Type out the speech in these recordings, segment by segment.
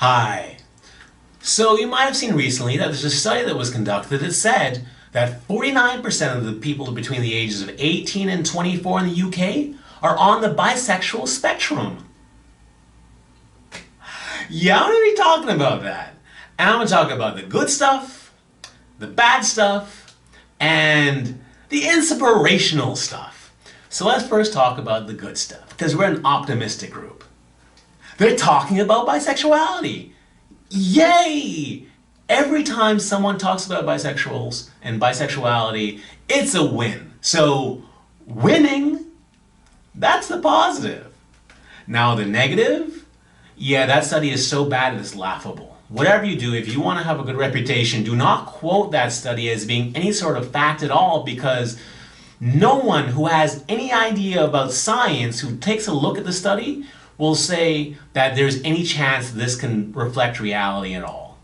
Hi. So you might have seen recently that there's a study that was conducted that said that 49% of the people between the ages of 18 and 24 in the UK are on the bisexual spectrum. Yeah, I'm going to be talking about that. And I'm going to talk about the good stuff, the bad stuff, and the inspirational stuff. So let's first talk about the good stuff, because we're an optimistic group. They're talking about bisexuality. Yay! Every time someone talks about bisexuals and bisexuality, it's a win. So, winning, that's the positive. Now the negative, yeah, that study is so bad it's laughable. Whatever you do, if you want to have a good reputation, do not quote that study as being any sort of fact at all, because no one who has any idea about science who takes a look at the study will say that there's any chance this can reflect reality at all.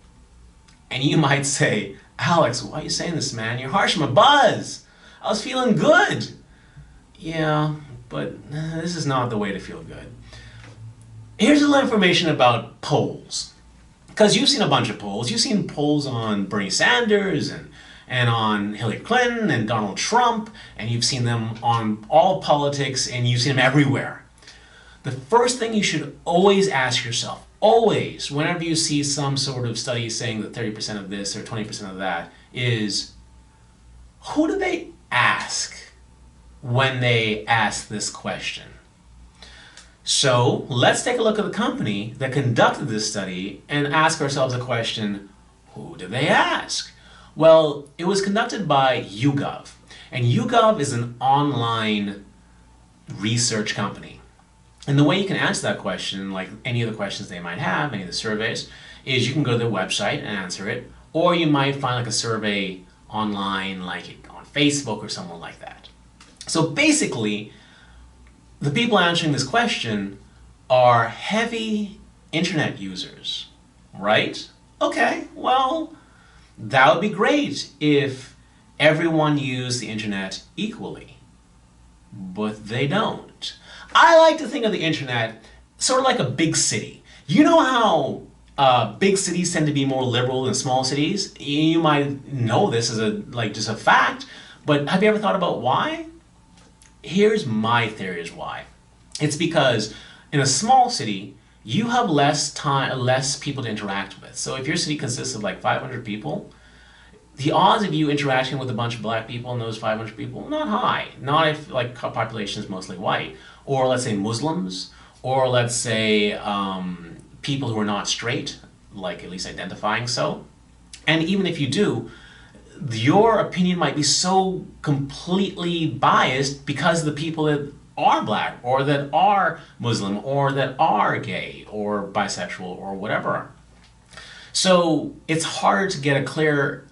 And you might say, Alex, why are you saying this, man? You're harsh my buzz. I was feeling good. Yeah, but this is not the way to feel good. Here's a little information about polls. Because you've seen a bunch of polls. You've seen polls on Bernie Sanders and on Hillary Clinton and Donald Trump, and you've seen them on all politics, and you've seen them everywhere. The first thing you should always ask yourself, always, whenever you see some sort of study saying that 30% of this or 20% of that, is who do they ask when they ask this question? So let's take a look at the company that conducted this study and ask ourselves a question, who did they ask? Well, it was conducted by Yougov, and Yougov is an online research company. And the way you can answer that question, like any of the questions they might have, any of the surveys, is you can go to their website and answer it, or you might find like a survey online, like on Facebook or something like that. So basically, the people answering this question are heavy internet users, right? Okay, well, that would be great if everyone used the internet equally, but they don't. I like to think of the internet sort of like a big city. You know how big cities tend to be more liberal than small cities? You might know this as just a fact, but have you ever thought about why? Here's my theory as why. It's because in a small city, you have less people to interact with. So if your city consists of like 500 people, the odds of you interacting with a bunch of black people in those 500 people, not high. Not if like population is mostly white. Or let's say Muslims, or let's say people who are not straight, like at least identifying so. And even if you do, your opinion might be so completely biased because of the people that are black, or that are Muslim, or that are gay, or bisexual, or whatever. So it's hard to get a clear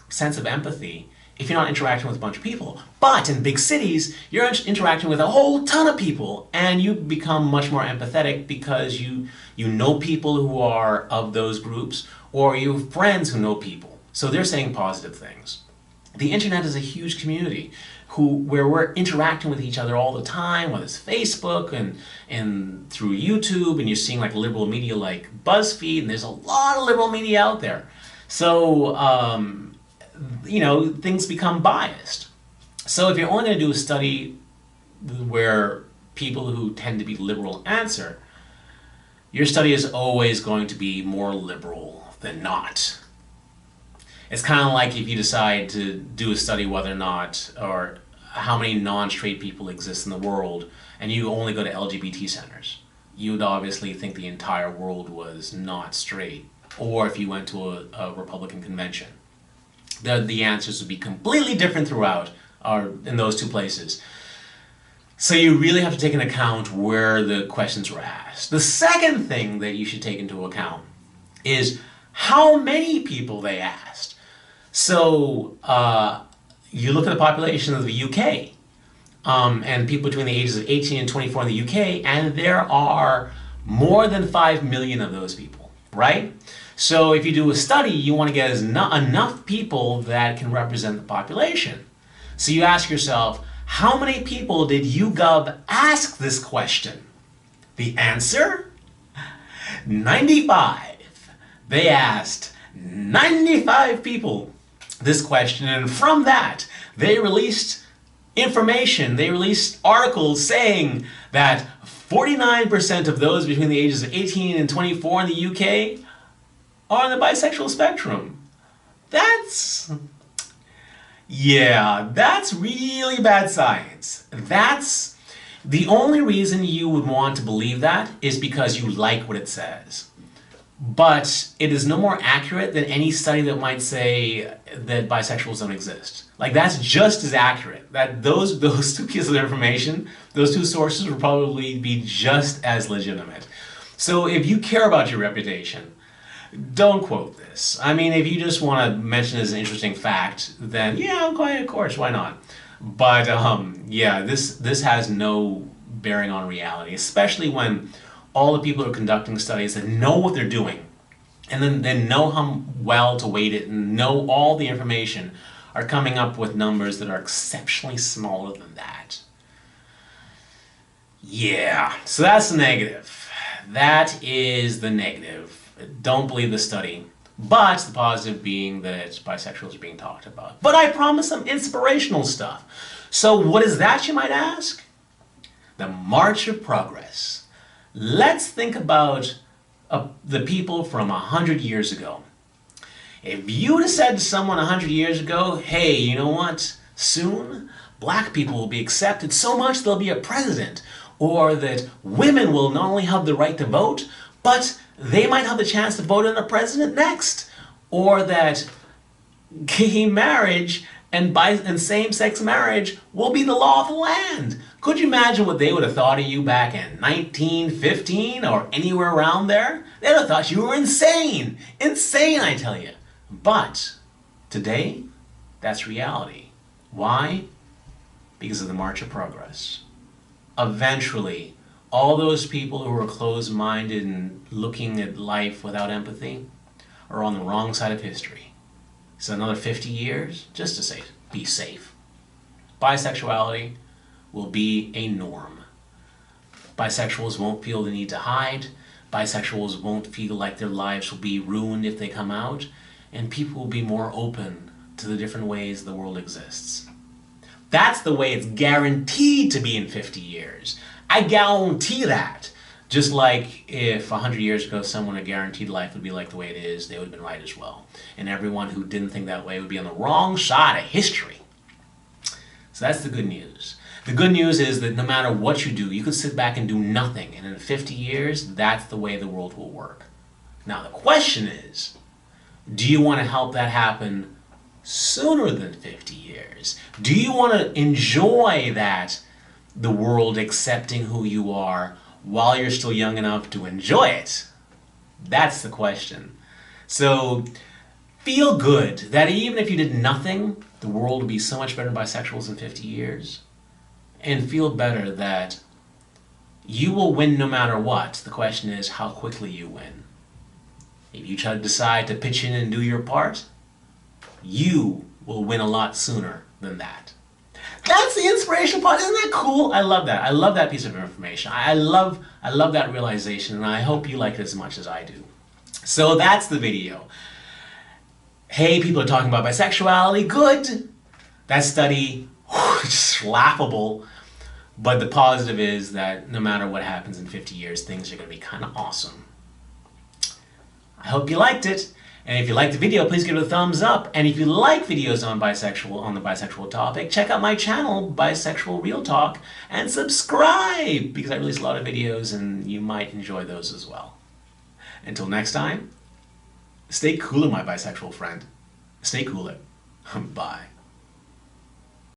sense of empathy if you're not interacting with a bunch of people. But in big cities, you're interacting with a whole ton of people, and you become much more empathetic because you know people who are of those groups, or you have friends who know people. So they're saying positive things. The internet is a huge community where we're interacting with each other all the time, whether it's Facebook and through YouTube, and you're seeing like liberal media like BuzzFeed, and there's a lot of liberal media out there. So, things become biased. So if you're only going to do a study where people who tend to be liberal answer, your study is always going to be more liberal than not. It's kind of like if you decide to do a study whether or not, or how many non-straight people exist in the world, and you only go to LGBT centers. You would obviously think the entire world was not straight. Or if you went to a Republican convention, the answers would be completely different throughout, or in those two places. So you really have to take into account where the questions were asked. The second thing that you should take into account is how many people they asked. So you look at the population of the UK, and people between the ages of 18 and 24 in the UK, and there are more than 5 million of those people, right? So if you do a study, you want to get enough people that can represent the population. So you ask yourself, how many people did Yougov ask this question? The answer? 95. They asked 95 people this question, and from that, they released information, they released articles saying that 49% of those between the ages of 18 and 24 in the UK are on the bisexual spectrum. That's really bad science. That's the only reason you would want to believe that is because you like what it says. But it is no more accurate than any study that might say that bisexuals don't exist. Like, that's just as accurate. That those two pieces of information, those two sources would probably be just as legitimate. So if you care about your reputation, don't quote this. I mean, if you just want to mention it as an interesting fact, then yeah, quite of course, why not? But yeah, this has no bearing on reality, especially when all the people who are conducting studies that know what they're doing, and then know how well to weight it and know all the information, are coming up with numbers that are exceptionally smaller than that. Yeah, so that's the negative. That is the negative. Don't believe the study. But the positive being that bisexuals are being talked about. But I promise some inspirational stuff. So what is that, you might ask? The March of Progress. Let's think about the people from 100 years ago. If you'd have said to someone 100 years ago, hey, you know what, soon black people will be accepted so much they'll be a president, or that women will not only have the right to vote, but they might have the chance to vote in a president next, or that gay marriage and same-sex marriage will be the law of the land. Could you imagine what they would have thought of you back in 1915 or anywhere around there? They would have thought you were insane. Insane, I tell you. But today, that's reality. Why? Because of the March of Progress. Eventually, all those people who are closed-minded and looking at life without empathy are on the wrong side of history. So another 50 years, just to say, be safe. Bisexuality will be a norm. Bisexuals won't feel the need to hide. Bisexuals won't feel like their lives will be ruined if they come out. And people will be more open to the different ways the world exists. That's the way it's guaranteed to be in 50 years. I guarantee that. Just like if 100 years ago someone had guaranteed life would be like the way it is, they would have been right as well. And everyone who didn't think that way would be on the wrong side of history. So that's the good news. The good news is that no matter what you do, you can sit back and do nothing. And in 50 years, that's the way the world will work. Now the question is, do you want to help that happen sooner than 50 years? Do you want to enjoy that, the world accepting who you are, while you're still young enough to enjoy it? That's the question. So feel good that even if you did nothing, the world would be so much better than bisexuals in 50 years. And feel better that you will win no matter what. The question is how quickly you win. If you try to decide to pitch in and do your part, you will win a lot sooner than that. That's the inspiration part. Isn't that cool? I love that. I love that piece of information. I love that realization, and I hope you like it as much as I do. So that's the video. Hey, people are talking about bisexuality. Good. That study, just laughable. But the positive is that no matter what happens in 50 years, things are going to be kind of awesome. I hope you liked it. And if you liked the video, please give it a thumbs up. And if you like videos on the bisexual topic, check out my channel, Bisexual Real Talk, and subscribe, because I release a lot of videos and you might enjoy those as well. Until next time, stay cooler, my bisexual friend. Stay cooler. Bye.